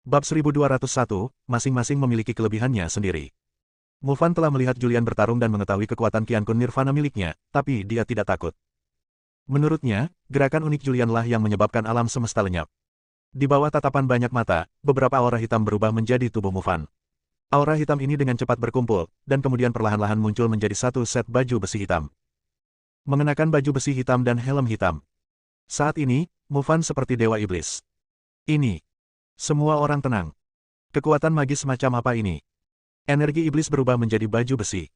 Bab 1201, masing-masing memiliki kelebihannya sendiri. Mufan telah melihat Julian bertarung dan mengetahui kekuatan Qiankun Nirvana miliknya, tapi dia tidak takut. Menurutnya, gerakan unik Julian lah yang menyebabkan alam semesta lenyap. Di bawah tatapan banyak mata, beberapa aura hitam berubah menjadi tubuh Mufan. Aura hitam ini dengan cepat berkumpul, dan kemudian perlahan-lahan muncul menjadi satu set baju besi hitam. Mengenakan baju besi hitam dan helm hitam. Saat ini, Mufan seperti dewa iblis. Ini. Semua orang tenang. Kekuatan magis semacam apa ini? Energi iblis berubah menjadi baju besi.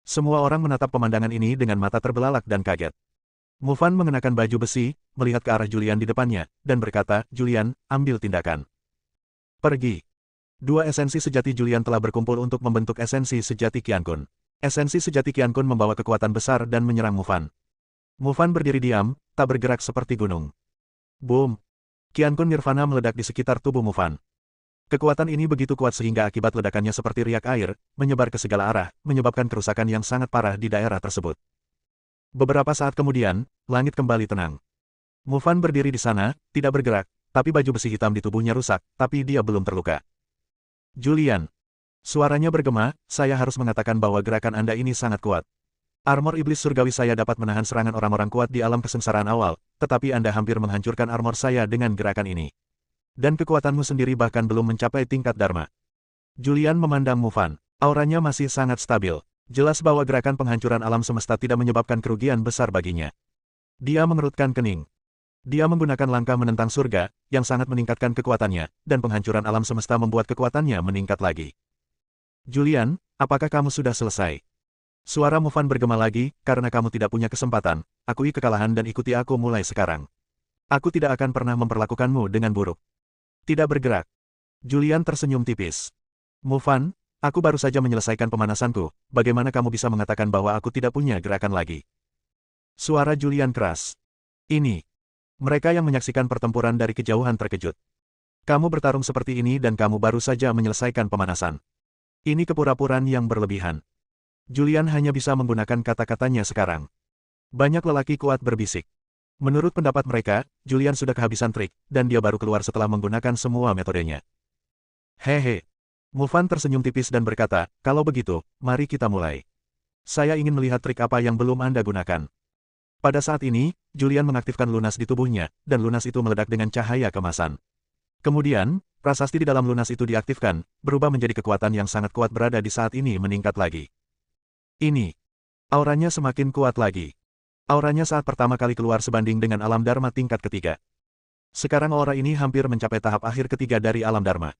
Semua orang menatap pemandangan ini dengan mata terbelalak dan kaget. Mufan mengenakan baju besi, melihat ke arah Julian di depannya, dan berkata, "Julian, ambil tindakan. Pergi." Dua esensi sejati Julian telah berkumpul untuk membentuk esensi sejati Qiankun. Esensi sejati Qiankun membawa kekuatan besar dan menyerang Mufan. Mufan berdiri diam, tak bergerak seperti gunung. Boom! Qiankun Nirvana meledak di sekitar tubuh Mufan. Kekuatan ini begitu kuat sehingga akibat ledakannya seperti riak air, menyebar ke segala arah, menyebabkan kerusakan yang sangat parah di daerah tersebut. Beberapa saat kemudian, langit kembali tenang. Mufan berdiri di sana, tidak bergerak, tapi baju besi hitam di tubuhnya rusak, tapi dia belum terluka. Julian. Suaranya bergema, saya harus mengatakan bahwa gerakan Anda ini sangat kuat. Armor iblis surgawi saya dapat menahan serangan orang-orang kuat di alam kesengsaraan awal, tetapi Anda hampir menghancurkan armor saya dengan gerakan ini. Dan kekuatanmu sendiri bahkan belum mencapai tingkat Dharma. Julian memandang Mufan. Auranya masih sangat stabil. Jelas bahwa gerakan penghancuran alam semesta tidak menyebabkan kerugian besar baginya. Dia mengerutkan kening. Dia menggunakan langkah menentang surga, yang sangat meningkatkan kekuatannya, dan penghancuran alam semesta membuat kekuatannya meningkat lagi. Julian, apakah kamu sudah selesai? Suara Mufan bergema lagi, karena kamu tidak punya kesempatan, akui kekalahan dan ikuti aku mulai sekarang. Aku tidak akan pernah memperlakukanmu dengan buruk. Tidak bergerak. Julian tersenyum tipis. Mufan, aku baru saja menyelesaikan pemanasanku, bagaimana kamu bisa mengatakan bahwa aku tidak punya gerakan lagi? Suara Julian keras. Ini. Mereka yang menyaksikan pertempuran dari kejauhan terkejut. Kamu bertarung seperti ini dan kamu baru saja menyelesaikan pemanasan. Ini kepura-puraan yang berlebihan. Julian hanya bisa menggunakan kata-katanya sekarang. Banyak lelaki kuat berbisik. Menurut pendapat mereka, Julian sudah kehabisan trik, dan dia baru keluar setelah menggunakan semua metodenya. Hehe. Mufan tersenyum tipis dan berkata, kalau begitu, mari kita mulai. Saya ingin melihat trik apa yang belum Anda gunakan. Pada saat ini, Julian mengaktifkan lunas di tubuhnya, dan lunas itu meledak dengan cahaya kemasan. Kemudian, prasasti di dalam lunas itu diaktifkan, berubah menjadi kekuatan yang sangat kuat berada di saat ini meningkat lagi. Ini. Auranya semakin kuat lagi. Auranya saat pertama kali keluar sebanding dengan alam Dharma tingkat ketiga. Sekarang aura ini hampir mencapai tahap akhir ketiga dari alam Dharma.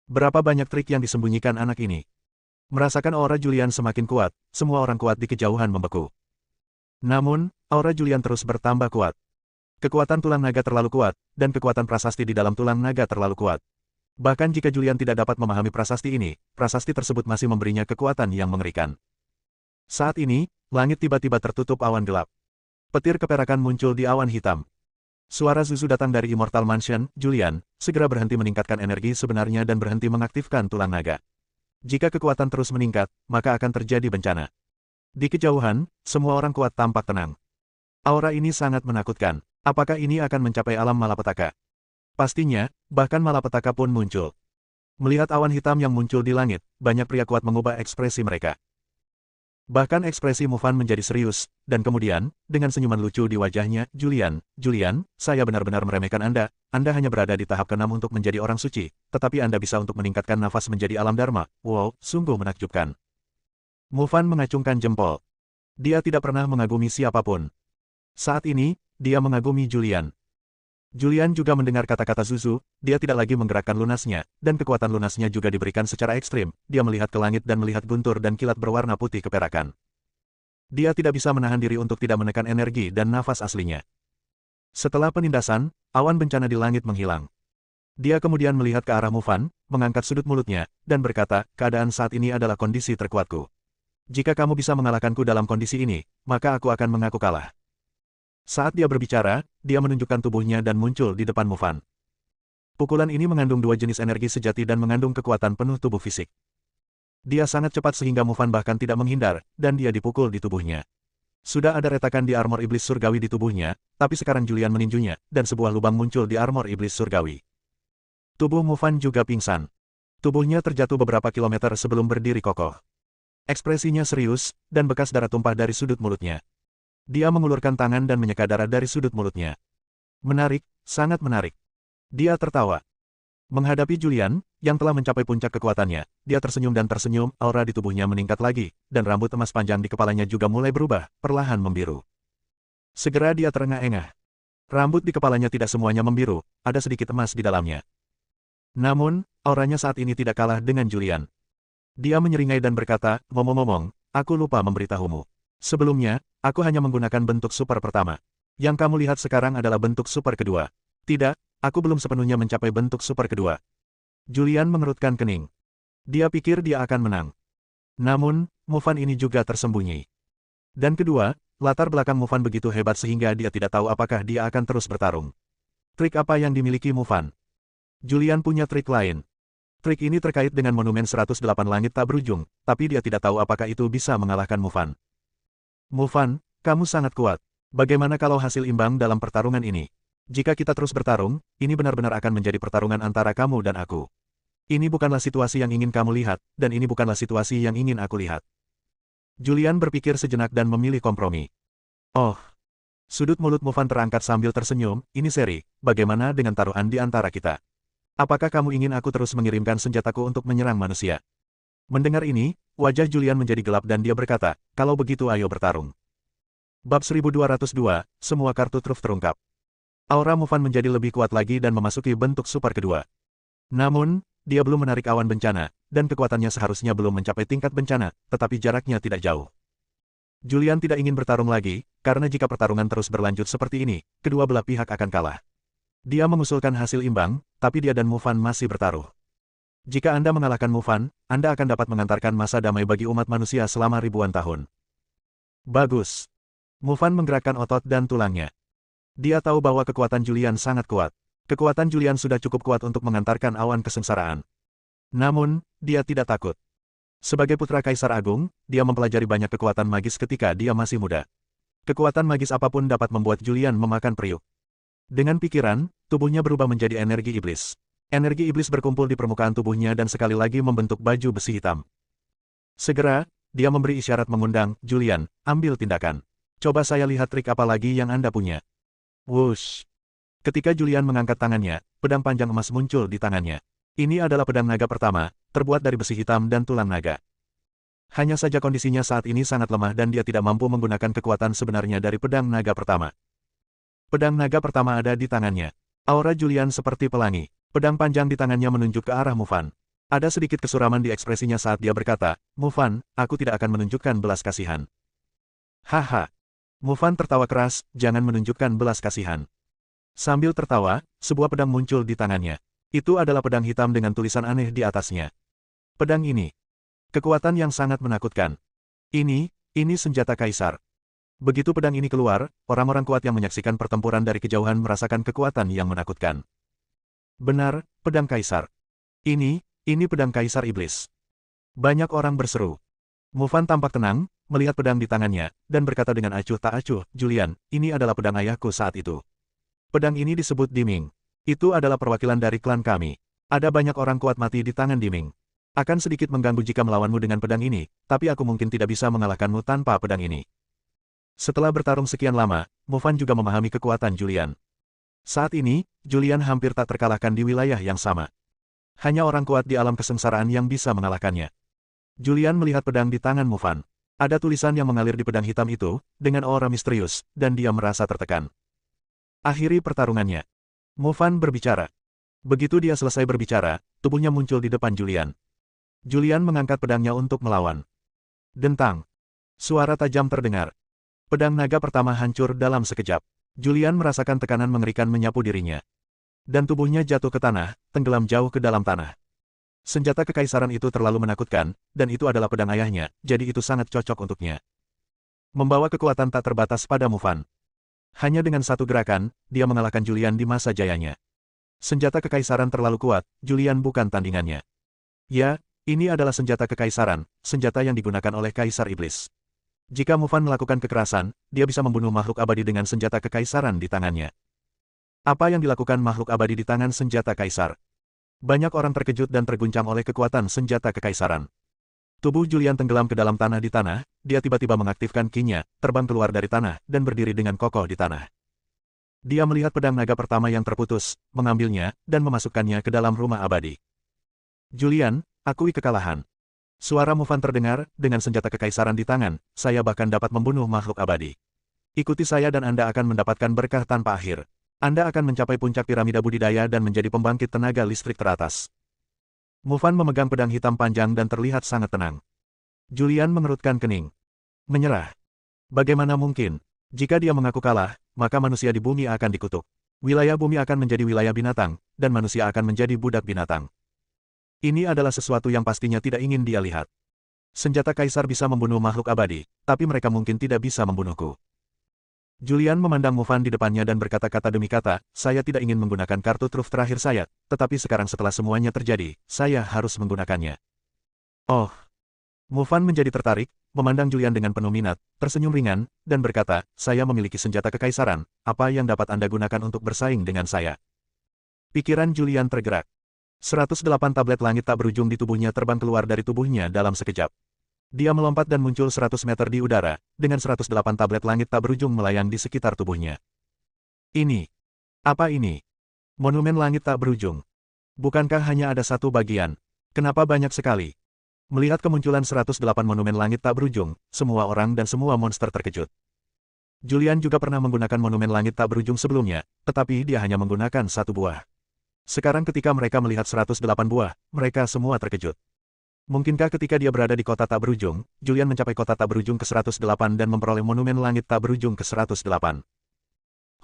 Berapa banyak trik yang disembunyikan anak ini? Merasakan aura Julian semakin kuat, semua orang kuat di kejauhan membeku. Namun, aura Julian terus bertambah kuat. Kekuatan tulang naga terlalu kuat, dan kekuatan prasasti di dalam tulang naga terlalu kuat. Bahkan jika Julian tidak dapat memahami prasasti ini, prasasti tersebut masih memberinya kekuatan yang mengerikan. Saat ini, langit tiba-tiba tertutup awan gelap. Petir keperakan muncul di awan hitam. Suara Zuzu datang dari Immortal Mansion. Julian, segera berhenti meningkatkan energi sebenarnya dan berhenti mengaktifkan tulang naga. Jika kekuatan terus meningkat, maka akan terjadi bencana. Di kejauhan, semua orang kuat tampak tenang. Aura ini sangat menakutkan. Apakah ini akan mencapai alam malapetaka? Pastinya, bahkan malapetaka pun muncul. Melihat awan hitam yang muncul di langit, banyak pria kuat mengubah ekspresi mereka. Bahkan ekspresi Mufan menjadi serius, dan kemudian, dengan senyuman lucu di wajahnya, Julian, saya benar-benar meremehkan Anda hanya berada di tahap ke-6 untuk menjadi orang suci, tetapi Anda bisa untuk meningkatkan nafas menjadi alam Dharma. Wow, sungguh menakjubkan. Mufan mengacungkan jempol. Dia tidak pernah mengagumi siapapun. Saat ini, dia mengagumi Julian. Julian juga mendengar kata-kata Zuzu, dia tidak lagi menggerakkan lunasnya, dan kekuatan lunasnya juga diberikan secara ekstrim, dia melihat ke langit dan melihat guntur dan kilat berwarna putih keperakan. Dia tidak bisa menahan diri untuk tidak menekan energi dan nafas aslinya. Setelah penindasan, awan bencana di langit menghilang. Dia kemudian melihat ke arah Mufan, mengangkat sudut mulutnya, dan berkata, keadaan saat ini adalah kondisi terkuatku. Jika kamu bisa mengalahkanku dalam kondisi ini, maka aku akan mengaku kalah. Saat dia berbicara, dia menunjukkan tubuhnya dan muncul di depan Mufan. Pukulan ini mengandung dua jenis energi sejati dan mengandung kekuatan penuh tubuh fisik. Dia sangat cepat sehingga Mufan bahkan tidak menghindar, dan dia dipukul di tubuhnya. Sudah ada retakan di armor iblis surgawi di tubuhnya, tapi sekarang Julian meninjunya, dan sebuah lubang muncul di armor iblis surgawi. Tubuh Mufan juga pingsan. Tubuhnya terjatuh beberapa kilometer sebelum berdiri kokoh. Ekspresinya serius, dan bekas darah tumpah dari sudut mulutnya. Dia mengulurkan tangan dan menyeka darah dari sudut mulutnya. Menarik, sangat menarik. Dia tertawa. Menghadapi Julian, yang telah mencapai puncak kekuatannya, dia tersenyum dan tersenyum, aura di tubuhnya meningkat lagi, dan rambut emas panjang di kepalanya juga mulai berubah, perlahan membiru. Segera dia terengah-engah. Rambut di kepalanya tidak semuanya membiru, ada sedikit emas di dalamnya. Namun, auranya saat ini tidak kalah dengan Julian. Dia menyeringai dan berkata, "Ngomong-ngomong, aku lupa memberitahumu. Sebelumnya, aku hanya menggunakan bentuk super pertama. Yang kamu lihat sekarang adalah bentuk super kedua. Tidak, aku belum sepenuhnya mencapai bentuk super kedua." Julian mengerutkan kening. Dia pikir dia akan menang. Namun, Mufan ini juga tersembunyi. Dan kedua, latar belakang Mufan begitu hebat sehingga dia tidak tahu apakah dia akan terus bertarung. Trik apa yang dimiliki Mufan? Julian punya trik lain. Trik ini terkait dengan monumen 108 langit tak berujung, tapi dia tidak tahu apakah itu bisa mengalahkan Mufan. "Mufan, kamu sangat kuat. Bagaimana kalau hasil imbang dalam pertarungan ini? Jika kita terus bertarung, ini benar-benar akan menjadi pertarungan antara kamu dan aku. Ini bukanlah situasi yang ingin kamu lihat, dan ini bukanlah situasi yang ingin aku lihat." Julian berpikir sejenak dan memilih kompromi. "Oh." Sudut mulut Mufan terangkat sambil tersenyum, "Ini seri, bagaimana dengan taruhan di antara kita? Apakah kamu ingin aku terus mengirimkan senjataku untuk menyerang manusia?" Mendengar ini, wajah Julian menjadi gelap dan dia berkata, "Kalau begitu ayo bertarung." Bab 1202, semua kartu truf terungkap. Aura Mufan menjadi lebih kuat lagi dan memasuki bentuk super kedua. Namun, dia belum menarik awan bencana, dan kekuatannya seharusnya belum mencapai tingkat bencana, tetapi jaraknya tidak jauh. Julian tidak ingin bertarung lagi, karena jika pertarungan terus berlanjut seperti ini, kedua belah pihak akan kalah. Dia mengusulkan hasil imbang, tapi dia dan Mufan masih bertaruh. Jika Anda mengalahkan Mufan, Anda akan dapat mengantarkan masa damai bagi umat manusia selama ribuan tahun. Bagus. Mufan menggerakkan otot dan tulangnya. Dia tahu bahwa kekuatan Julian sangat kuat. Kekuatan Julian sudah cukup kuat untuk mengantarkan awan kesengsaraan. Namun, dia tidak takut. Sebagai putra Kaisar Agung, dia mempelajari banyak kekuatan magis ketika dia masih muda. Kekuatan magis apapun dapat membuat Julian memakan periuk. Dengan pikiran, tubuhnya berubah menjadi energi iblis. Energi iblis berkumpul di permukaan tubuhnya dan sekali lagi membentuk baju besi hitam. Segera, dia memberi isyarat mengundang, "Julian, ambil tindakan. Coba saya lihat trik apa lagi yang Anda punya." Wush! Ketika Julian mengangkat tangannya, pedang panjang emas muncul di tangannya. Ini adalah pedang naga pertama, terbuat dari besi hitam dan tulang naga. Hanya saja kondisinya saat ini sangat lemah dan dia tidak mampu menggunakan kekuatan sebenarnya dari pedang naga pertama. Pedang naga pertama ada di tangannya. Aura Julian seperti pelangi. Pedang panjang di tangannya menunjuk ke arah Mufan. Ada sedikit kesuraman di ekspresinya saat dia berkata, "Mufan, aku tidak akan menunjukkan belas kasihan." Haha. Mufan tertawa keras, "Jangan menunjukkan belas kasihan." Sambil tertawa, sebuah pedang muncul di tangannya. Itu adalah pedang hitam dengan tulisan aneh di atasnya. Pedang ini. Kekuatan yang sangat menakutkan. Ini senjata kaisar. Begitu pedang ini keluar, orang-orang kuat yang menyaksikan pertempuran dari kejauhan merasakan kekuatan yang menakutkan. Benar, pedang kaisar. Ini pedang kaisar iblis. Banyak orang berseru. Mufan tampak tenang, melihat pedang di tangannya, dan berkata dengan acuh tak acuh, "Julian, ini adalah pedang ayahku saat itu. Pedang ini disebut Diming. Itu adalah perwakilan dari klan kami. Ada banyak orang kuat mati di tangan Diming. Akan sedikit mengganggu jika melawanmu dengan pedang ini, tapi aku mungkin tidak bisa mengalahkanmu tanpa pedang ini." Setelah bertarung sekian lama, Mufan juga memahami kekuatan Julian. Saat ini, Julian hampir tak terkalahkan di wilayah yang sama. Hanya orang kuat di alam kesengsaraan yang bisa mengalahkannya. Julian melihat pedang di tangan Mufan. Ada tulisan yang mengalir di pedang hitam itu, dengan aura misterius, dan dia merasa tertekan. Akhiri pertarungannya. Mufan berbicara. Begitu dia selesai berbicara, tubuhnya muncul di depan Julian. Julian mengangkat pedangnya untuk melawan. Dentang. Suara tajam terdengar. Pedang naga pertama hancur dalam sekejap. Julian merasakan tekanan mengerikan menyapu dirinya. Dan tubuhnya jatuh ke tanah, tenggelam jauh ke dalam tanah. Senjata kekaisaran itu terlalu menakutkan, dan itu adalah pedang ayahnya, jadi itu sangat cocok untuknya. Membawa kekuatan tak terbatas pada Mufan. Hanya dengan satu gerakan, dia mengalahkan Julian di masa jayanya. Senjata kekaisaran terlalu kuat, Julian bukan tandingannya. Ya, ini adalah senjata kekaisaran, senjata yang digunakan oleh Kaisar Iblis. Jika Mufan melakukan kekerasan, dia bisa membunuh makhluk abadi dengan senjata kekaisaran di tangannya. Apa yang dilakukan makhluk abadi di tangan senjata kaisar? Banyak orang terkejut dan terguncang oleh kekuatan senjata kekaisaran. Tubuh Julian tenggelam ke dalam tanah di tanah, dia tiba-tiba mengaktifkan ki-nya, terbang keluar dari tanah, dan berdiri dengan kokoh di tanah. Dia melihat pedang naga pertama yang terputus, mengambilnya, dan memasukkannya ke dalam rumah abadi. Julian, akui kekalahan. Suara Mufan terdengar, dengan senjata kekaisaran di tangan, saya bahkan dapat membunuh makhluk abadi. Ikuti saya dan Anda akan mendapatkan berkah tanpa akhir. Anda akan mencapai puncak piramida budidaya dan menjadi pembangkit tenaga listrik teratas. Mufan memegang pedang hitam panjang dan terlihat sangat tenang. Julian mengerutkan kening. Menyerah. Bagaimana mungkin? Jika dia mengaku kalah, maka manusia di bumi akan dikutuk. Wilayah bumi akan menjadi wilayah binatang, dan manusia akan menjadi budak binatang. Ini adalah sesuatu yang pastinya tidak ingin dia lihat. Senjata kaisar bisa membunuh makhluk abadi, tapi mereka mungkin tidak bisa membunuhku. Julian memandang Mufan di depannya dan berkata-kata demi kata, saya tidak ingin menggunakan kartu truf terakhir saya, tetapi sekarang setelah semuanya terjadi, saya harus menggunakannya. Oh. Mufan menjadi tertarik, memandang Julian dengan penuh minat, tersenyum ringan, dan berkata, saya memiliki senjata kekaisaran, apa yang dapat Anda gunakan untuk bersaing dengan saya? Pikiran Julian tergerak. 108 tablet langit tak berujung di tubuhnya terbang keluar dari tubuhnya dalam sekejap. Dia melompat dan muncul 100 meter di udara, dengan 108 tablet langit tak berujung melayang di sekitar tubuhnya. Ini. Apa ini? Monumen langit tak berujung. Bukankah hanya ada satu bagian? Kenapa banyak sekali? Melihat kemunculan 108 monumen langit tak berujung, semua orang dan semua monster terkejut. Julian juga pernah menggunakan monumen langit tak berujung sebelumnya, tetapi dia hanya menggunakan satu buah. Sekarang ketika mereka melihat 108 buah, mereka semua terkejut. Mungkinkah ketika dia berada di kota tak berujung, Julian mencapai kota tak berujung ke 108 dan memperoleh monumen langit tak berujung ke 108?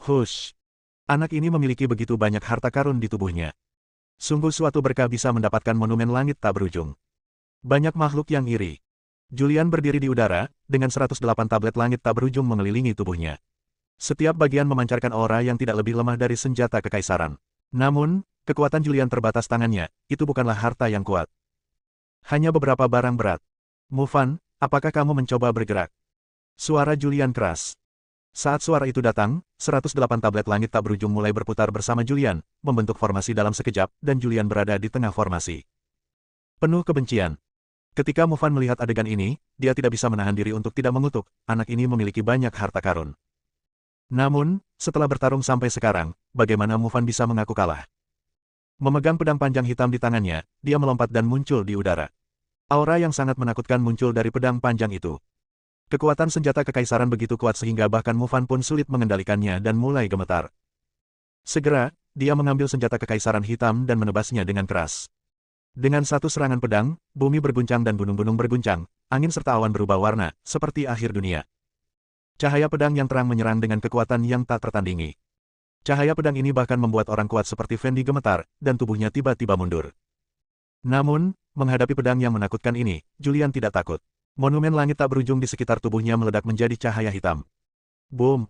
Hush! Anak ini memiliki begitu banyak harta karun di tubuhnya. Sungguh suatu berkah bisa mendapatkan monumen langit tak berujung. Banyak makhluk yang iri. Julian berdiri di udara, dengan 108 tablet langit tak berujung mengelilingi tubuhnya. Setiap bagian memancarkan aura yang tidak lebih lemah dari senjata kekaisaran. Namun, kekuatan Julian terbatas tangannya, itu bukanlah harta yang kuat. Hanya beberapa barang berat. Mufan, apakah kamu mencoba bergerak? Suara Julian keras. Saat suara itu datang, 108 tablet langit tak berujung mulai berputar bersama Julian, membentuk formasi dalam sekejap, dan Julian berada di tengah formasi. Penuh kebencian. Ketika Mufan melihat adegan ini, dia tidak bisa menahan diri untuk tidak mengutuk, anak ini memiliki banyak harta karun. Namun, setelah bertarung sampai sekarang, bagaimana Mufan bisa mengaku kalah? Memegang pedang panjang hitam di tangannya, dia melompat dan muncul di udara. Aura yang sangat menakutkan muncul dari pedang panjang itu. Kekuatan senjata kekaisaran begitu kuat sehingga bahkan Mufan pun sulit mengendalikannya dan mulai gemetar. Segera, dia mengambil senjata kekaisaran hitam dan menebasnya dengan keras. Dengan satu serangan pedang, bumi berguncang dan gunung-gunung berguncang, angin serta awan berubah warna, seperti akhir dunia. Cahaya pedang yang terang menyerang dengan kekuatan yang tak tertandingi. Cahaya pedang ini bahkan membuat orang kuat seperti Fendi gemetar, dan tubuhnya tiba-tiba mundur. Namun, menghadapi pedang yang menakutkan ini, Julian tidak takut. Monumen langit tak berujung di sekitar tubuhnya meledak menjadi cahaya hitam. Boom!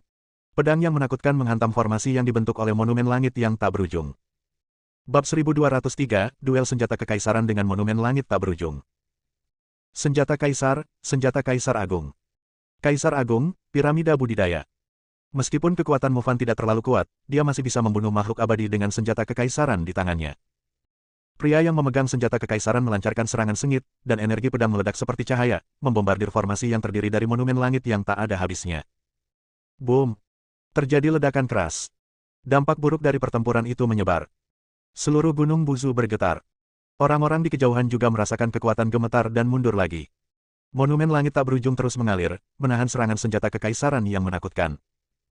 Pedang yang menakutkan menghantam formasi yang dibentuk oleh monumen langit yang tak berujung. Bab 1203, Duel Senjata Kekaisaran dengan Monumen Langit Tak Berujung. Senjata Kaisar Agung. Kaisar Agung, Piramida Budidaya. Meskipun kekuatan Mufan tidak terlalu kuat, dia masih bisa membunuh makhluk abadi dengan senjata kekaisaran di tangannya. Pria yang memegang senjata kekaisaran melancarkan serangan sengit, dan energi pedang meledak seperti cahaya, membombardir formasi yang terdiri dari monumen langit yang tak ada habisnya. Boom! Terjadi ledakan keras. Dampak buruk dari pertempuran itu menyebar. Seluruh gunung Buzu bergetar. Orang-orang di kejauhan juga merasakan kekuatan gemetar dan mundur lagi. Monumen langit tak berujung terus mengalir, menahan serangan senjata kekaisaran yang menakutkan.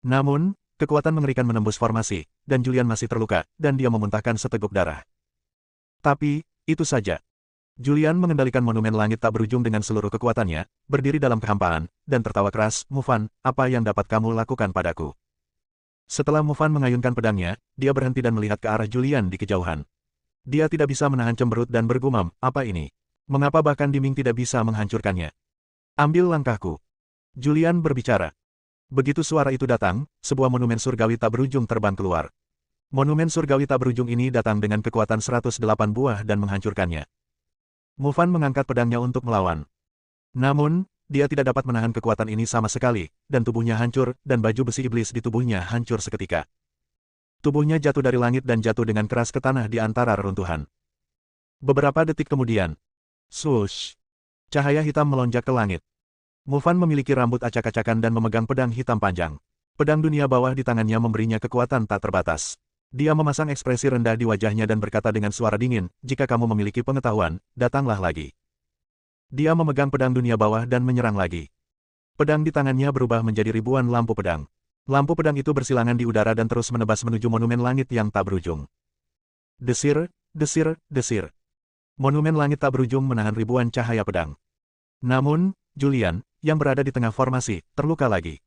Namun, kekuatan mengerikan menembus formasi, dan Julian masih terluka, dan dia memuntahkan seteguk darah. Tapi, itu saja. Julian mengendalikan monumen langit tak berujung dengan seluruh kekuatannya, berdiri dalam kehampaan, dan tertawa keras, Mufan, apa yang dapat kamu lakukan padaku? Setelah Mufan mengayunkan pedangnya, dia berhenti dan melihat ke arah Julian di kejauhan. Dia tidak bisa menahan cemberut dan bergumam, apa ini? Mengapa bahkan Diming tidak bisa menghancurkannya? Ambil langkahku. Julian berbicara. Begitu suara itu datang, sebuah monumen surgawi tak berujung terbang keluar. Monumen surgawi tak berujung ini datang dengan kekuatan 108 buah dan menghancurkannya. Mufan mengangkat pedangnya untuk melawan. Namun, dia tidak dapat menahan kekuatan ini sama sekali, dan tubuhnya hancur, dan baju besi iblis di tubuhnya hancur seketika. Tubuhnya jatuh dari langit dan jatuh dengan keras ke tanah di antara reruntuhan. Beberapa detik kemudian, swoosh, cahaya hitam melonjak ke langit. Mufan memiliki rambut acak-acakan dan memegang pedang hitam panjang. Pedang dunia bawah di tangannya memberinya kekuatan tak terbatas. Dia memasang ekspresi rendah di wajahnya dan berkata dengan suara dingin, "Jika kamu memiliki pengetahuan, datanglah lagi." Dia memegang pedang dunia bawah dan menyerang lagi. Pedang di tangannya berubah menjadi ribuan lampu pedang. Lampu pedang itu bersilangan di udara dan terus menebas menuju monumen langit yang tak berujung. Desir, desir, desir. Monumen langit tak berujung menahan ribuan cahaya pedang. Namun, Julian, yang berada di tengah formasi, terluka lagi.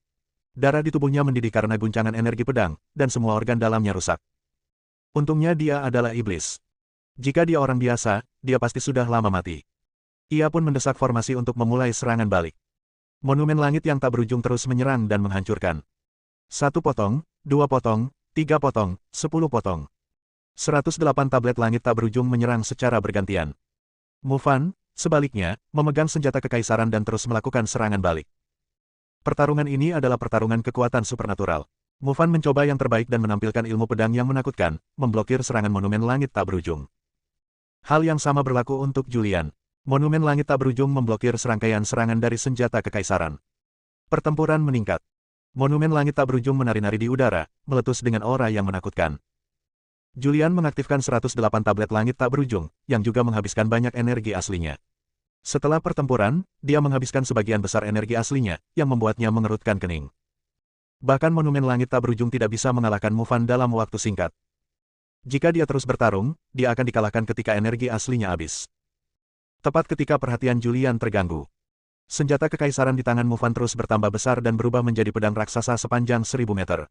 Darah di tubuhnya mendidih karena guncangan energi pedang, dan semua organ dalamnya rusak. Untungnya dia adalah iblis. Jika dia orang biasa, dia pasti sudah lama mati. Ia pun mendesak formasi untuk memulai serangan balik. Monumen langit yang tak berujung terus menyerang dan menghancurkan. 1 potong, 2 potong, 3 potong, 10 potong. 108 tablet langit tak berujung menyerang secara bergantian. Mufan, sebaliknya, memegang senjata kekaisaran dan terus melakukan serangan balik. Pertarungan ini adalah pertarungan kekuatan supernatural. Mufan mencoba yang terbaik dan menampilkan ilmu pedang yang menakutkan, memblokir serangan monumen langit tak berujung. Hal yang sama berlaku untuk Julian. Monumen langit tak berujung memblokir serangkaian serangan dari senjata kekaisaran. Pertempuran meningkat. Monumen langit tak berujung menari-nari di udara, meletus dengan aura yang menakutkan. Julian mengaktifkan 108 tablet langit tak berujung, yang juga menghabiskan banyak energi aslinya. Setelah pertempuran, dia menghabiskan sebagian besar energi aslinya, yang membuatnya mengerutkan kening. Bahkan monumen langit tak berujung tidak bisa mengalahkan Mufan dalam waktu singkat. Jika dia terus bertarung, dia akan dikalahkan ketika energi aslinya habis. Tepat ketika perhatian Julian terganggu. Senjata kekaisaran di tangan Mufan terus bertambah besar dan berubah menjadi pedang raksasa sepanjang 1000 meter.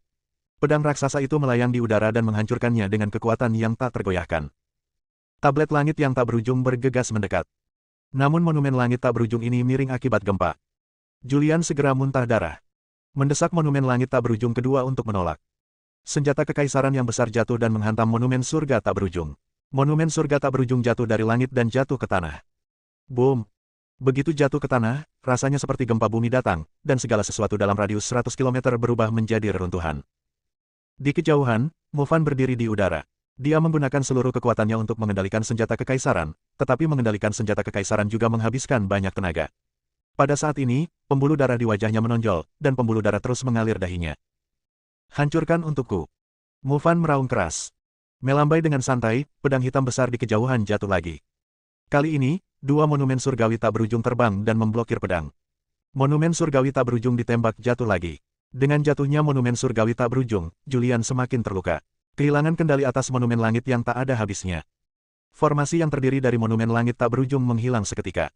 Pedang raksasa itu melayang di udara dan menghancurkannya dengan kekuatan yang tak tergoyahkan. Tablet langit yang tak berujung bergegas mendekat. Namun monumen langit tak berujung ini miring akibat gempa. Julian segera muntah darah. Mendesak monumen langit tak berujung kedua untuk menolak. Senjata kekaisaran yang besar jatuh dan menghantam monumen surga tak berujung. Monumen surga tak berujung jatuh dari langit dan jatuh ke tanah. Boom! Begitu jatuh ke tanah, rasanya seperti gempa bumi datang, dan segala sesuatu dalam radius 100 km berubah menjadi reruntuhan. Di kejauhan, Mufan berdiri di udara. Dia menggunakan seluruh kekuatannya untuk mengendalikan senjata kekaisaran, tetapi mengendalikan senjata kekaisaran juga menghabiskan banyak tenaga. Pada saat ini, pembuluh darah di wajahnya menonjol, dan pembuluh darah terus mengalir dahinya. Hancurkan untukku. Mufan meraung keras. Melambai dengan santai, pedang hitam besar di kejauhan jatuh lagi. Kali ini, dua monumen surgawi tak berujung terbang dan memblokir pedang. Monumen surgawi tak berujung ditembak jatuh lagi. Dengan jatuhnya monumen surgawi tak berujung, Julian semakin terluka. Kehilangan kendali atas monumen langit yang tak ada habisnya. Formasi yang terdiri dari monumen langit tak berujung menghilang seketika.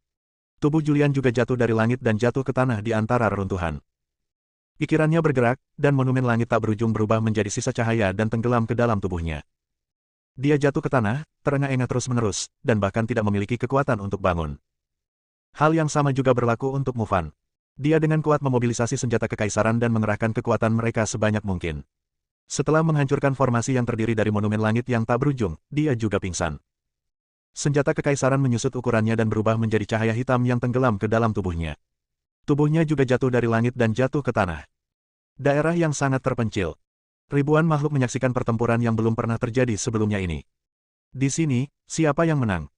Tubuh Julian juga jatuh dari langit dan jatuh ke tanah di antara reruntuhan. Pikirannya bergerak, dan monumen langit tak berujung berubah menjadi sisa cahaya dan tenggelam ke dalam tubuhnya. Dia jatuh ke tanah, terengah-engah terus-menerus, dan bahkan tidak memiliki kekuatan untuk bangun. Hal yang sama juga berlaku untuk Mufan. Dia dengan kuat memobilisasi senjata kekaisaran dan mengerahkan kekuatan mereka sebanyak mungkin. Setelah menghancurkan formasi yang terdiri dari monumen langit yang tak berujung, dia juga pingsan. Senjata kekaisaran menyusut ukurannya dan berubah menjadi cahaya hitam yang tenggelam ke dalam tubuhnya. Tubuhnya juga jatuh dari langit dan jatuh ke tanah. Daerah yang sangat terpencil. Ribuan makhluk menyaksikan pertempuran yang belum pernah terjadi sebelumnya ini. Di sini, siapa yang menang?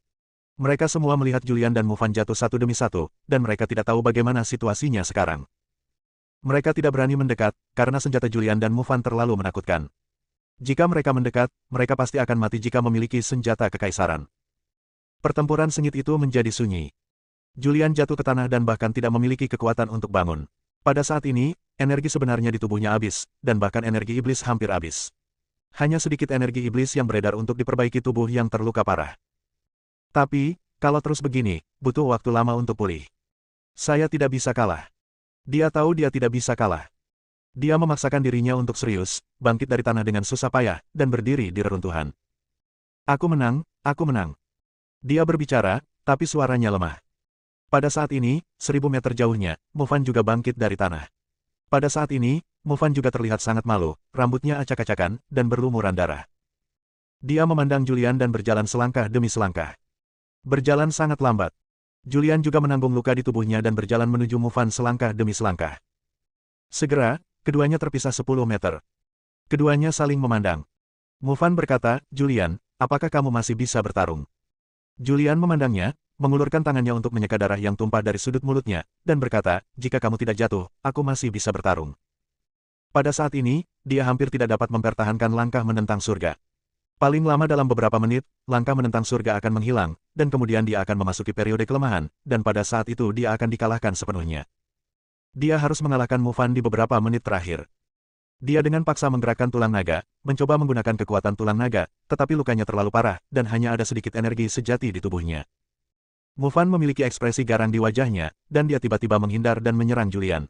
Mereka semua melihat Julian dan Mufan jatuh satu demi satu, dan mereka tidak tahu bagaimana situasinya sekarang. Mereka tidak berani mendekat, karena senjata Julian dan Mufan terlalu menakutkan. Jika mereka mendekat, mereka pasti akan mati jika memiliki senjata kekaisaran. Pertempuran sengit itu menjadi sunyi. Julian jatuh ke tanah dan bahkan tidak memiliki kekuatan untuk bangun. Pada saat ini, energi sebenarnya di tubuhnya habis, dan bahkan energi iblis hampir habis. Hanya sedikit energi iblis yang beredar untuk diperbaiki tubuh yang terluka parah. Tapi, kalau terus begini, butuh waktu lama untuk pulih. Saya tidak bisa kalah. Dia tahu dia tidak bisa kalah. Dia memaksakan dirinya untuk serius, bangkit dari tanah dengan susah payah, dan berdiri di reruntuhan. Aku menang, aku menang. Dia berbicara, tapi suaranya lemah. Pada saat ini, 1000 meter jauhnya, Mufan juga bangkit dari tanah. Pada saat ini, Mufan juga terlihat sangat malu, rambutnya acak-acakan, dan berlumuran darah. Dia memandang Julian dan berjalan selangkah demi selangkah. Berjalan sangat lambat. Julian juga menanggung luka di tubuhnya dan berjalan menuju Mufan selangkah demi selangkah. Segera, keduanya terpisah 10 meter. Keduanya saling memandang. Mufan berkata, "Julian, apakah kamu masih bisa bertarung?" Julian memandangnya, mengulurkan tangannya untuk menyeka darah yang tumpah dari sudut mulutnya, dan berkata, jika kamu tidak jatuh, aku masih bisa bertarung. Pada saat ini, dia hampir tidak dapat mempertahankan langkah menentang surga. Paling lama dalam beberapa menit, langkah menentang surga akan menghilang, dan kemudian dia akan memasuki periode kelemahan, dan pada saat itu dia akan dikalahkan sepenuhnya. Dia harus mengalahkan Mufan di beberapa menit terakhir. Dia dengan paksa menggerakkan tulang naga, mencoba menggunakan kekuatan tulang naga, tetapi lukanya terlalu parah, dan hanya ada sedikit energi sejati di tubuhnya. Mufan memiliki ekspresi garang di wajahnya, dan dia tiba-tiba menghindar dan menyerang Julian.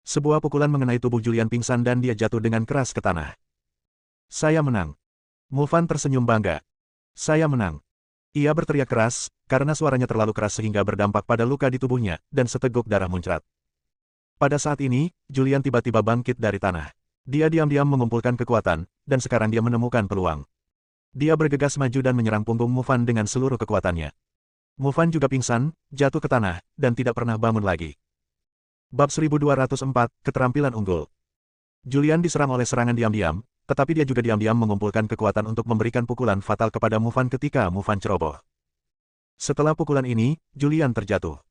Sebuah pukulan mengenai tubuh Julian pingsan dan dia jatuh dengan keras ke tanah. Saya menang. Mufan tersenyum bangga. Saya menang. Ia berteriak keras, karena suaranya terlalu keras sehingga berdampak pada luka di tubuhnya, dan seteguk darah muncrat. Pada saat ini, Julian tiba-tiba bangkit dari tanah. Dia diam-diam mengumpulkan kekuatan, dan sekarang dia menemukan peluang. Dia bergegas maju dan menyerang punggung Mufan dengan seluruh kekuatannya. Mufan juga pingsan, jatuh ke tanah, dan tidak pernah bangun lagi. Bab 1204, Keterampilan Unggul. Julian diserang oleh serangan diam-diam, tetapi dia juga diam-diam mengumpulkan kekuatan untuk memberikan pukulan fatal kepada Mufan ketika Mufan ceroboh. Setelah pukulan ini, Julian terjatuh.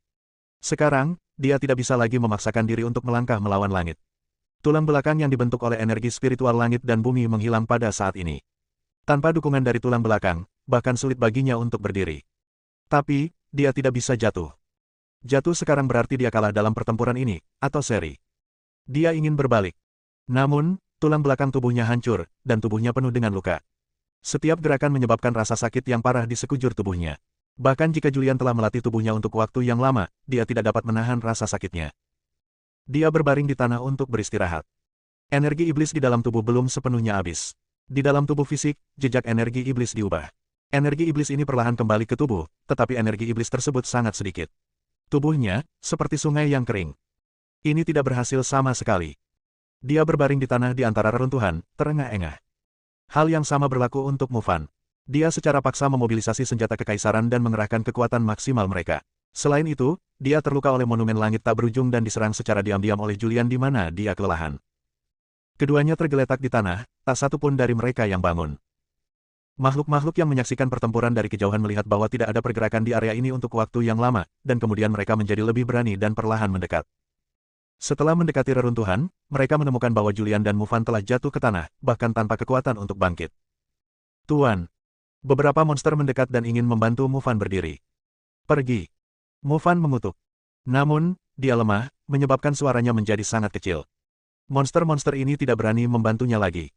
Sekarang, dia tidak bisa lagi memaksakan diri untuk melangkah melawan langit. Tulang belakang yang dibentuk oleh energi spiritual langit dan bumi menghilang pada saat ini. Tanpa dukungan dari tulang belakang, bahkan sulit baginya untuk berdiri. Tapi, dia tidak bisa jatuh. Jatuh sekarang berarti dia kalah dalam pertempuran ini, atau seri. Dia ingin berbalik. Namun, tulang belakang tubuhnya hancur, dan tubuhnya penuh dengan luka. Setiap gerakan menyebabkan rasa sakit yang parah di sekujur tubuhnya. Bahkan jika Julian telah melatih tubuhnya untuk waktu yang lama, dia tidak dapat menahan rasa sakitnya. Dia berbaring di tanah untuk beristirahat. Energi iblis di dalam tubuh belum sepenuhnya habis. Di dalam tubuh fisik, jejak energi iblis diubah. Energi iblis ini perlahan kembali ke tubuh, tetapi energi iblis tersebut sangat sedikit. Tubuhnya, seperti sungai yang kering. Ini tidak berhasil sama sekali. Dia berbaring di tanah di antara reruntuhan, terengah-engah. Hal yang sama berlaku untuk Mufan. Dia secara paksa memobilisasi senjata kekaisaran dan mengerahkan kekuatan maksimal mereka. Selain itu, dia terluka oleh monumen langit tak berujung dan diserang secara diam-diam oleh Julian di mana dia kelelahan. Keduanya tergeletak di tanah, tak satu pun dari mereka yang bangun. Makhluk-makhluk yang menyaksikan pertempuran dari kejauhan melihat bahwa tidak ada pergerakan di area ini untuk waktu yang lama, dan kemudian mereka menjadi lebih berani dan perlahan mendekat. Setelah mendekati reruntuhan, mereka menemukan bahwa Julian dan Mufan telah jatuh ke tanah, bahkan tanpa kekuatan untuk bangkit. Tuan. Beberapa monster mendekat dan ingin membantu Mufan berdiri. Pergi. Mufan mengutuk. Namun, dia lemah, menyebabkan suaranya menjadi sangat kecil. Monster-monster ini tidak berani membantunya lagi.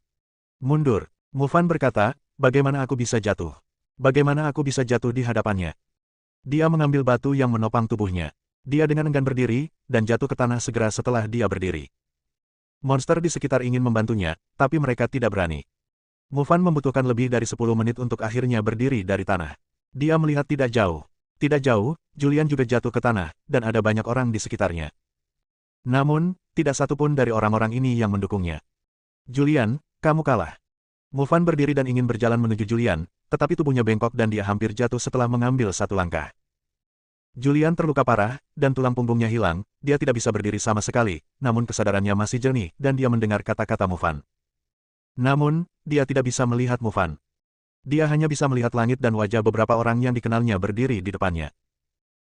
Mundur. Mufan berkata, bagaimana aku bisa jatuh? Bagaimana aku bisa jatuh di hadapannya? Dia mengambil batu yang menopang tubuhnya. Dia dengan enggan berdiri, dan jatuh ke tanah segera setelah dia berdiri. Monster di sekitar ingin membantunya, tapi mereka tidak berani. Mufan membutuhkan lebih dari 10 menit untuk akhirnya berdiri dari tanah. Dia melihat tidak jauh. Tidak jauh, Julian juga jatuh ke tanah, dan ada banyak orang di sekitarnya. Namun, tidak satu pun dari orang-orang ini yang mendukungnya. Julian, kamu kalah. Mufan berdiri dan ingin berjalan menuju Julian, tetapi tubuhnya bengkok dan dia hampir jatuh setelah mengambil satu langkah. Julian terluka parah, dan tulang punggungnya hilang, dia tidak bisa berdiri sama sekali, namun kesadarannya masih jernih, dan dia mendengar kata-kata Mufan. Namun, dia tidak bisa melihat Mufan. Dia hanya bisa melihat langit dan wajah beberapa orang yang dikenalnya berdiri di depannya.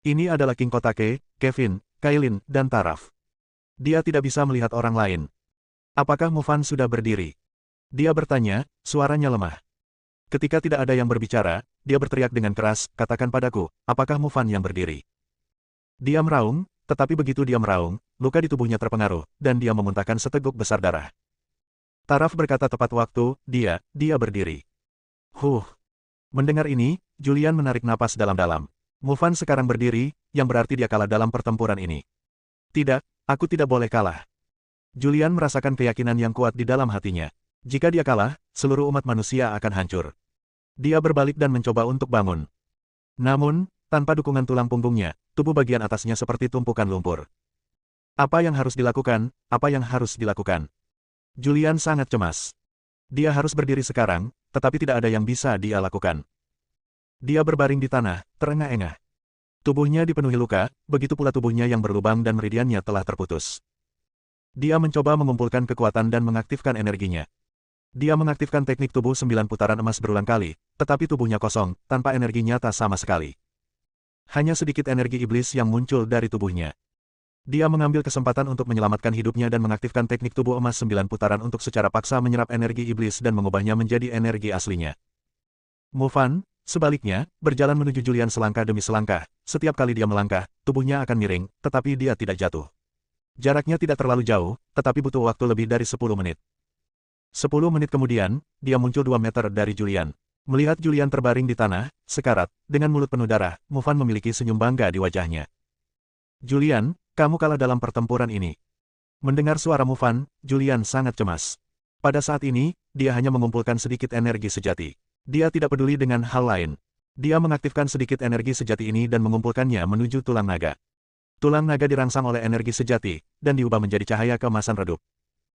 Ini adalah King Kotake, Kevin, Kailin, dan Taraf. Dia tidak bisa melihat orang lain. Apakah Mufan sudah berdiri? Dia bertanya, suaranya lemah. Ketika tidak ada yang berbicara, dia berteriak dengan keras, katakan padaku, apakah Mufan yang berdiri? Dia meraung, tetapi begitu dia meraung, luka di tubuhnya terpengaruh, dan dia memuntahkan seteguk besar darah. Taraf berkata tepat waktu, dia berdiri. Mendengar ini, Julian menarik napas dalam-dalam. Mufan sekarang berdiri, yang berarti dia kalah dalam pertempuran ini. Tidak, aku tidak boleh kalah. Julian merasakan keyakinan yang kuat di dalam hatinya. Jika dia kalah, seluruh umat manusia akan hancur. Dia berbalik dan mencoba untuk bangun. Namun, tanpa dukungan tulang punggungnya, tubuh bagian atasnya seperti tumpukan lumpur. Apa yang harus dilakukan? Apa yang harus dilakukan? Julian sangat cemas. Dia harus berdiri sekarang, tetapi tidak ada yang bisa dia lakukan. Dia berbaring di tanah, terengah-engah. Tubuhnya dipenuhi luka, begitu pula tubuhnya yang berlubang dan meridiannya telah terputus. Dia mencoba mengumpulkan kekuatan dan mengaktifkan energinya. Dia mengaktifkan teknik tubuh 9 putaran emas berulang kali, tetapi tubuhnya kosong, tanpa energi nyata sama sekali. Hanya sedikit energi iblis yang muncul dari tubuhnya. Dia mengambil kesempatan untuk menyelamatkan hidupnya dan mengaktifkan teknik tubuh emas 9 putaran untuk secara paksa menyerap energi iblis dan mengubahnya menjadi energi aslinya. Mufan, sebaliknya, berjalan menuju Julian selangkah demi selangkah. Setiap kali dia melangkah, tubuhnya akan miring, tetapi dia tidak jatuh. Jaraknya tidak terlalu jauh, tetapi butuh waktu lebih dari 10 menit. 10 menit kemudian, dia muncul 2 meter dari Julian. Melihat Julian terbaring di tanah, sekarat, dengan mulut penuh darah, Mufan memiliki senyum bangga di wajahnya. Julian, kamu kalah dalam pertempuran ini. Mendengar suara Mufan, Julian sangat cemas. Pada saat ini, dia hanya mengumpulkan sedikit energi sejati. Dia tidak peduli dengan hal lain. Dia mengaktifkan sedikit energi sejati ini dan mengumpulkannya menuju tulang naga. Tulang naga dirangsang oleh energi sejati, dan diubah menjadi cahaya keemasan redup.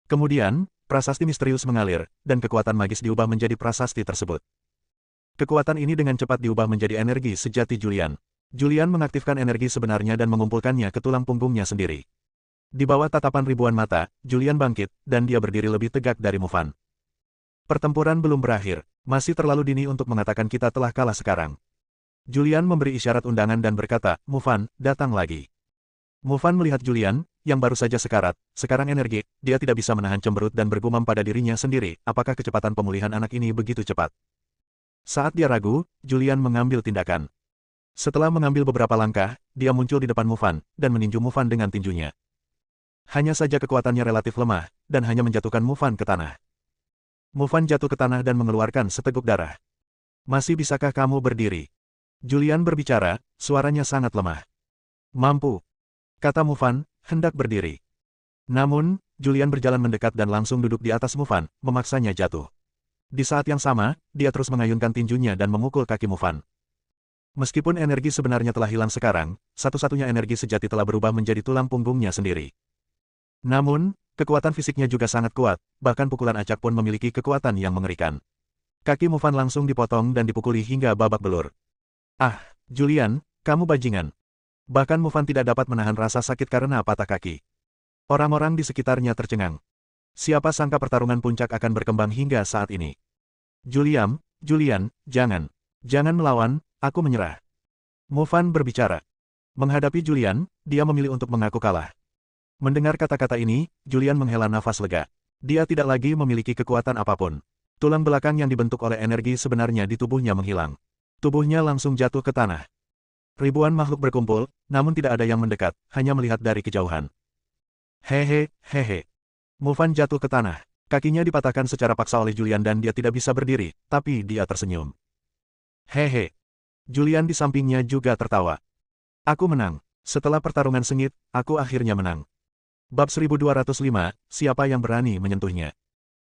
Kemudian, prasasti misterius mengalir, dan kekuatan magis diubah menjadi prasasti tersebut. Kekuatan ini dengan cepat diubah menjadi energi sejati Julian. Julian mengaktifkan energi sebenarnya dan mengumpulkannya ke tulang punggungnya sendiri. Di bawah tatapan ribuan mata, Julian bangkit, dan dia berdiri lebih tegak dari Mufan. Pertempuran belum berakhir, masih terlalu dini untuk mengatakan kita telah kalah sekarang. Julian memberi isyarat undangan dan berkata, Mufan, datang lagi. Mufan melihat Julian, yang baru saja sekarat, sekarang energi, dia tidak bisa menahan cemberut dan bergumam pada dirinya sendiri, apakah kecepatan pemulihan anak ini begitu cepat? Saat dia ragu, Julian mengambil tindakan. Setelah mengambil beberapa langkah, dia muncul di depan Mufan, dan meninju Mufan dengan tinjunya. Hanya saja kekuatannya relatif lemah, dan hanya menjatuhkan Mufan ke tanah. Mufan jatuh ke tanah dan mengeluarkan seteguk darah. Masih bisakah kamu berdiri? Julian berbicara, suaranya sangat lemah. Mampu. Kata Mufan, hendak berdiri. Namun, Julian berjalan mendekat dan langsung duduk di atas Mufan, memaksanya jatuh. Di saat yang sama, dia terus mengayunkan tinjunya dan memukul kaki Mufan. Meskipun energi sebenarnya telah hilang sekarang, satu-satunya energi sejati telah berubah menjadi tulang punggungnya sendiri. Namun, kekuatan fisiknya juga sangat kuat, bahkan pukulan acak pun memiliki kekuatan yang mengerikan. Kaki Mufan langsung dipotong dan dipukuli hingga babak belur. Ah, Julian, kamu bajingan. Bahkan Mufan tidak dapat menahan rasa sakit karena patah kaki. Orang-orang di sekitarnya tercengang. Siapa sangka pertarungan puncak akan berkembang hingga saat ini. Julian, jangan. Jangan melawan, aku menyerah. Mufan berbicara. Menghadapi Julian, dia memilih untuk mengaku kalah. Mendengar kata-kata ini, Julian menghela nafas lega. Dia tidak lagi memiliki kekuatan apapun. Tulang belakang yang dibentuk oleh energi sebenarnya di tubuhnya menghilang. Tubuhnya langsung jatuh ke tanah. Ribuan makhluk berkumpul, namun tidak ada yang mendekat, hanya melihat dari kejauhan. Hehe. Mufan jatuh ke tanah. Kakinya dipatahkan secara paksa oleh Julian dan dia tidak bisa berdiri, tapi dia tersenyum. Hehe. Julian di sampingnya juga tertawa. Aku menang. Setelah pertarungan sengit, aku akhirnya menang. Bab 1205, siapa yang berani menyentuhnya?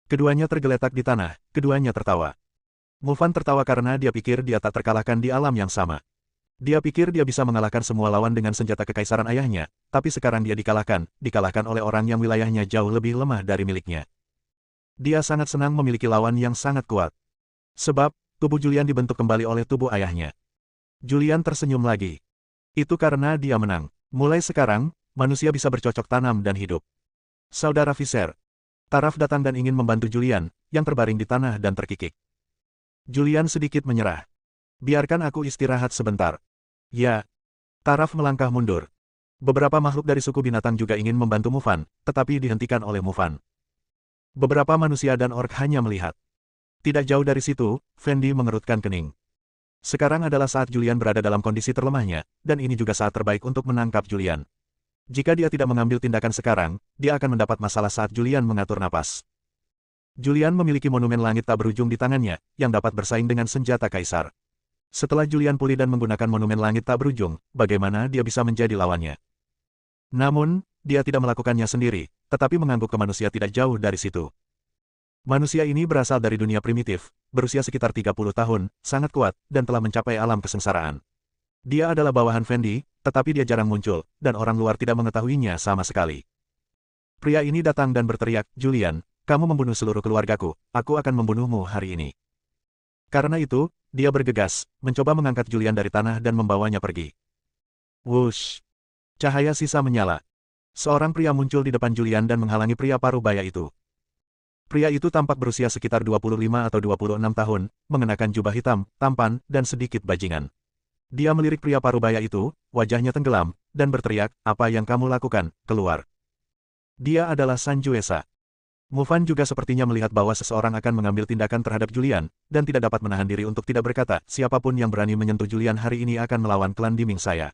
Keduanya tergeletak di tanah, keduanya tertawa. Mufan tertawa karena dia pikir dia tak terkalahkan di alam yang sama. Dia pikir dia bisa mengalahkan semua lawan dengan senjata kekaisaran ayahnya, tapi sekarang dia dikalahkan oleh orang yang wilayahnya jauh lebih lemah dari miliknya. Dia sangat senang memiliki lawan yang sangat kuat. Sebab, tubuh Julian dibentuk kembali oleh tubuh ayahnya. Julian tersenyum lagi. Itu karena dia menang. Mulai sekarang, manusia bisa bercocok tanam dan hidup. Saudara Visser. Taraf datang dan ingin membantu Julian, yang terbaring di tanah dan terkikik. Julian sedikit menyerah. Biarkan aku istirahat sebentar. Ya. Taraf melangkah mundur. Beberapa makhluk dari suku binatang juga ingin membantu Mufan, tetapi dihentikan oleh Mufan. Beberapa manusia dan ork hanya melihat. Tidak jauh dari situ, Fendi mengerutkan kening. Sekarang adalah saat Julian berada dalam kondisi terlemahnya, dan ini juga saat terbaik untuk menangkap Julian. Jika dia tidak mengambil tindakan sekarang, dia akan mendapat masalah saat Julian mengatur napas. Julian memiliki monumen langit tak berujung di tangannya, yang dapat bersaing dengan senjata kaisar. Setelah Julian pulih dan menggunakan monumen langit tak berujung, bagaimana dia bisa menjadi lawannya? Namun, dia tidak melakukannya sendiri, tetapi mengangguk ke manusia tidak jauh dari situ. Manusia ini berasal dari dunia primitif, berusia sekitar 30 tahun, sangat kuat, dan telah mencapai alam kesengsaraan. Dia adalah bawahan Fendi, tetapi dia jarang muncul, dan orang luar tidak mengetahuinya sama sekali. Pria ini datang dan berteriak, Julian, kamu membunuh seluruh keluargaku, aku akan membunuhmu hari ini. Karena itu, dia bergegas, mencoba mengangkat Julian dari tanah dan membawanya pergi. Wush! Cahaya sisa menyala. Seorang pria muncul di depan Julian dan menghalangi pria paruh baya itu. Pria itu tampak berusia sekitar 25 atau 26 tahun, mengenakan jubah hitam, tampan, dan sedikit bajingan. Dia melirik pria parubaya itu, wajahnya tenggelam, dan berteriak, "Apa yang kamu lakukan? Keluar!" Dia adalah Sanjuesa. Mufan juga sepertinya melihat bahwa seseorang akan mengambil tindakan terhadap Julian, dan tidak dapat menahan diri untuk tidak berkata, "Siapapun yang berani menyentuh Julian hari ini akan melawan klan Diming saya.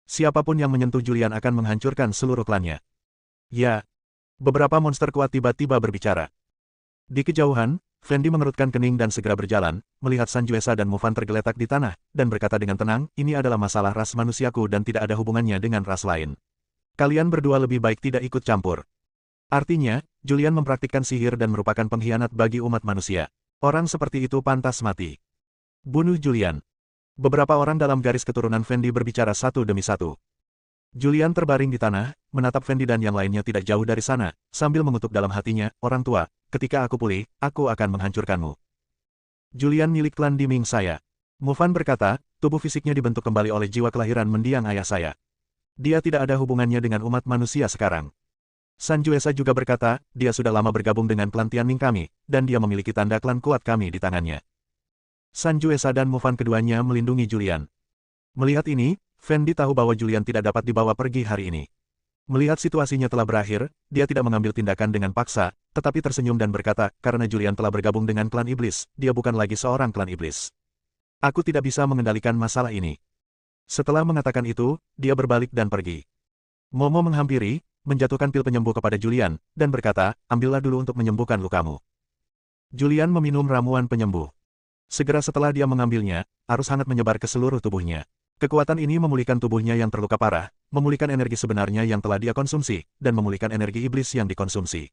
Siapapun yang menyentuh Julian akan menghancurkan seluruh klannya." Ya, beberapa monster kuat tiba-tiba berbicara. Di kejauhan, Fendi mengerutkan kening dan segera berjalan, melihat Sanjuesa dan Mufan tergeletak di tanah, dan berkata dengan tenang, "Ini adalah masalah ras manusiaku dan tidak ada hubungannya dengan ras lain. Kalian berdua lebih baik tidak ikut campur." Artinya, Julian mempraktikkan sihir dan merupakan pengkhianat bagi umat manusia. Orang seperti itu pantas mati. Bunuh Julian. Beberapa orang dalam garis keturunan Fendi berbicara satu demi satu. Julian terbaring di tanah, menatap Fendi dan yang lainnya tidak jauh dari sana, sambil mengutuk dalam hatinya, "Orang tua, ketika aku pulih, aku akan menghancurkanmu." Julian milik klan Diming saya. Mufan berkata, tubuh fisiknya dibentuk kembali oleh jiwa kelahiran mendiang ayah saya. Dia tidak ada hubungannya dengan umat manusia sekarang. Sanjuesa juga berkata, dia sudah lama bergabung dengan klan Tianming kami, dan dia memiliki tanda klan kuat kami di tangannya. Sanjuesa dan Mufan keduanya melindungi Julian. Melihat ini, Fendi tahu bahwa Julian tidak dapat dibawa pergi hari ini. Melihat situasinya telah berakhir, dia tidak mengambil tindakan dengan paksa, tetapi tersenyum dan berkata, "Karena Julian telah bergabung dengan klan iblis, dia bukan lagi seorang klan iblis. Aku tidak bisa mengendalikan masalah ini." Setelah mengatakan itu, dia berbalik dan pergi. Momo menghampiri, menjatuhkan pil penyembuh kepada Julian, dan berkata, "Ambillah dulu untuk menyembuhkan lukamu." Julian meminum ramuan penyembuh. Segera setelah dia mengambilnya, arus hangat menyebar ke seluruh tubuhnya. Kekuatan ini memulihkan tubuhnya yang terluka parah, memulihkan energi sebenarnya yang telah dia konsumsi, dan memulihkan energi iblis yang dikonsumsi.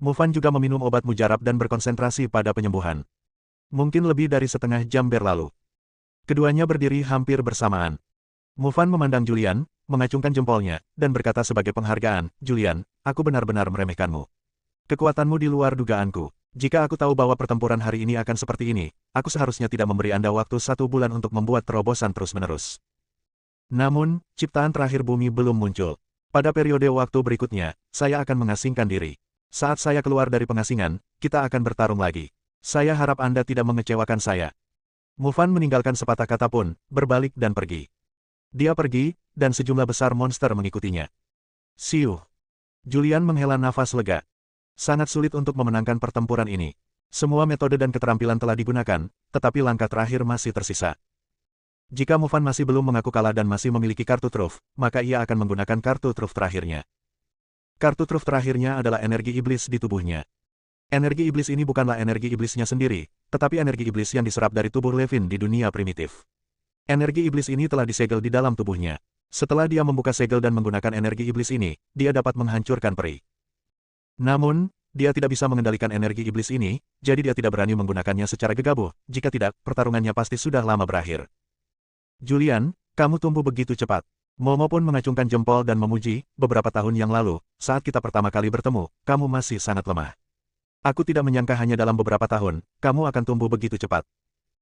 Mufan juga meminum obat mujarab dan berkonsentrasi pada penyembuhan. Mungkin lebih dari setengah jam berlalu. Keduanya berdiri hampir bersamaan. Mufan memandang Julian, mengacungkan jempolnya, dan berkata sebagai penghargaan, "Julian, aku benar-benar meremehkanmu. Kekuatanmu di luar dugaanku. Jika aku tahu bahwa pertempuran hari ini akan seperti ini, aku seharusnya tidak memberi Anda waktu 1 bulan untuk membuat terobosan terus-menerus." Namun, ciptaan terakhir bumi belum muncul. Pada periode waktu berikutnya, saya akan mengasingkan diri. Saat saya keluar dari pengasingan, kita akan bertarung lagi. Saya harap Anda tidak mengecewakan saya. Mufan meninggalkan sepatah kata pun, berbalik dan pergi. Dia pergi, dan sejumlah besar monster mengikutinya. Siuh. Julian menghela nafas lega. Sangat sulit untuk memenangkan pertempuran ini. Semua metode dan keterampilan telah digunakan, tetapi langkah terakhir masih tersisa. Jika Mufan masih belum mengaku kalah dan masih memiliki kartu truf, maka ia akan menggunakan kartu truf terakhirnya. Kartu truf terakhirnya adalah energi iblis di tubuhnya. Energi iblis ini bukanlah energi iblisnya sendiri, tetapi energi iblis yang diserap dari tubuh Levin di dunia primitif. Energi iblis ini telah disegel di dalam tubuhnya. Setelah dia membuka segel dan menggunakan energi iblis ini, dia dapat menghancurkan peri. Namun, dia tidak bisa mengendalikan energi iblis ini, jadi dia tidak berani menggunakannya secara gegabah. Jika tidak, pertarungannya pasti sudah lama berakhir. "Julian, kamu tumbuh begitu cepat." Momo pun mengacungkan jempol dan memuji, "Beberapa tahun yang lalu, saat kita pertama kali bertemu, kamu masih sangat lemah. Aku tidak menyangka hanya dalam beberapa tahun, kamu akan tumbuh begitu cepat.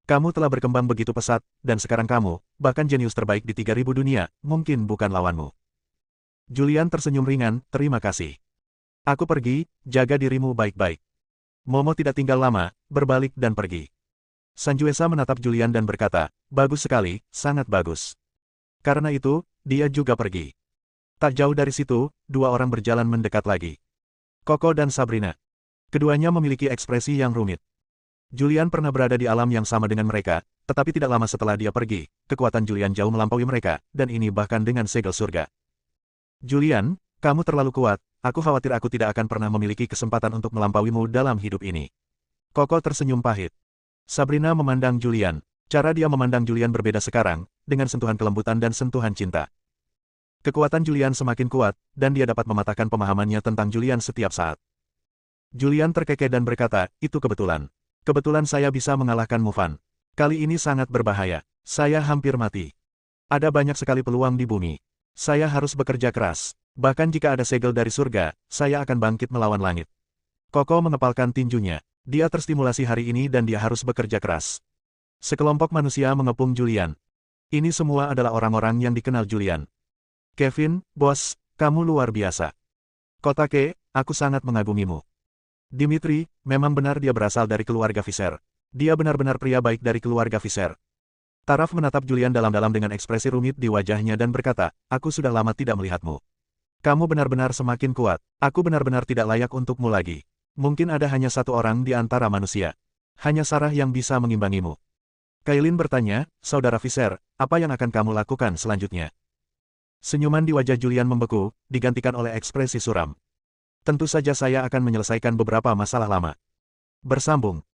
Kamu telah berkembang begitu pesat, dan sekarang kamu, bahkan jenius terbaik di 3000 dunia, mungkin bukan lawanmu." Julian tersenyum ringan, "Terima kasih. Aku pergi, jaga dirimu baik-baik." Momo tidak tinggal lama, berbalik dan pergi. Sanjuesa menatap Julian dan berkata, "Bagus sekali, sangat bagus." Karena itu, dia juga pergi. Tak jauh dari situ, 2 orang berjalan mendekat lagi. Koko dan Sabrina. Keduanya memiliki ekspresi yang rumit. Julian pernah berada di alam yang sama dengan mereka, tetapi tidak lama setelah dia pergi, kekuatan Julian jauh melampaui mereka, dan ini bahkan dengan segel surga. "Julian, kamu terlalu kuat. Aku khawatir aku tidak akan pernah memiliki kesempatan untuk melampauimu dalam hidup ini." Koko tersenyum pahit. Sabrina memandang Julian. Cara dia memandang Julian berbeda sekarang, dengan sentuhan kelembutan dan sentuhan cinta. Kekuatan Julian semakin kuat, dan dia dapat mematahkan pemahamannya tentang Julian setiap saat. Julian terkekeh dan berkata, "Itu kebetulan. Kebetulan saya bisa mengalahkan Mufan. Kali ini sangat berbahaya. Saya hampir mati. Ada banyak sekali peluang di bumi. Saya harus bekerja keras. Bahkan jika ada segel dari surga, saya akan bangkit melawan langit." Koko mengepalkan tinjunya. Dia terstimulasi hari ini dan dia harus bekerja keras. Sekelompok manusia mengepung Julian. Ini semua adalah orang-orang yang dikenal Julian. "Kevin, bos, kamu luar biasa. Kotake, aku sangat mengagumimu." Dimitri, memang benar dia berasal dari keluarga Visser. Dia benar-benar pria baik dari keluarga Visser. Taraf menatap Julian dalam-dalam dengan ekspresi rumit di wajahnya dan berkata, aku sudah lama tidak melihatmu. Kamu benar-benar semakin kuat. Aku benar-benar tidak layak untukmu lagi. Mungkin ada hanya satu orang di antara manusia. Hanya Sarah yang bisa mengimbangimu. Kailin bertanya, Saudara Visser, apa yang akan kamu lakukan selanjutnya? Senyuman di wajah Julian membeku, digantikan oleh ekspresi suram. Tentu saja saya akan menyelesaikan beberapa masalah lama. Bersambung.